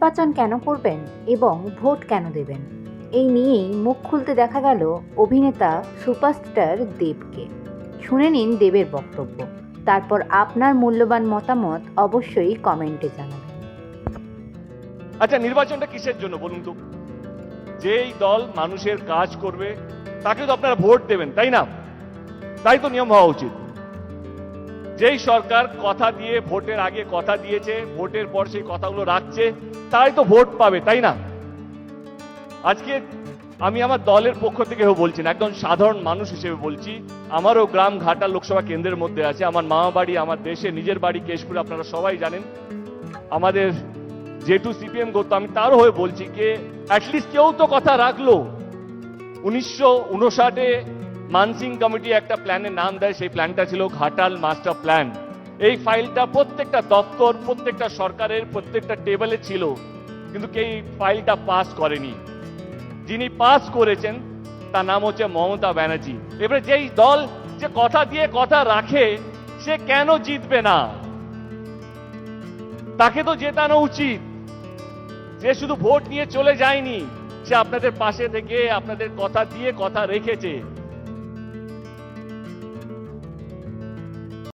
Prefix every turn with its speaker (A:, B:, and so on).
A: নির্বাচন কেন করবেন এবং ভোট কেন দেবেন, এই নিয়েই মুখ খুলতে দেখা গেল অভিনেতা সুপারস্টার দেবকে। শুনে নিন দেবের বক্তব্য, তারপর আপনার মূল্যবান মতামত অবশ্যই কমেন্টে জানাবেন।
B: আচ্ছা, নির্বাচনটা কিসের জন্য বলুন তো? যেই দল মানুষের কাজ করবে তাকে তো আপনারা ভোট দেবেন, তাই না? তাই তো নিয়ম হওয়া উচিত। যেই সরকার কথা দিয়ে ভোটের আগে কথা দিয়েছে, ভোটের পর সেই কথাগুলো রাখছে, তাই তো ভোট পাবে, তাই না? আজকে আমি আমার দলের পক্ষ থেকে বলছি না, একদম সাধারণ মানুষ হিসেবে বলছি। আমারও গ্রাম ঘাটাল লোকসভা কেন্দ্রের মধ্যে আছে। আমার মামা বাড়ি, আমার দেশে নিজের বাড়ি কেশপুর, আপনারা সবাই জানেন। আমাদের যেটু সিপিএম করতো, আমি তারও হয়ে বলছি যে অ্যাটলিস্ট কেউ তো কথা রাখলো। 1959-এ মানসিং কমিটি একটা প্ল্যানের নাম দেয়, সেই প্ল্যানটা ছিল ঘাটাল মাস্টার প্ল্যান। এই ফাইলটা প্রত্যেকটা দপ্তর, প্রত্যেকটা সরকারের প্রত্যেকটা টেবিলে ছিল, কিন্তু কেউ ফাইলটা পাস করেনি। যিনি পাস করেছেন তার নাম হচ্ছে মমতা ব্যানার্জি। এবারে যেই দল যে কথা দিয়ে কথা রাখে, সে কেন জিতবে না? তাকে তো জেতানো উচিত। যে শুধু ভোট নিয়ে চলে যায়নি, সে আপনাদের পাশে থেকে আপনাদের কথা দিয়ে কথা রেখেছে।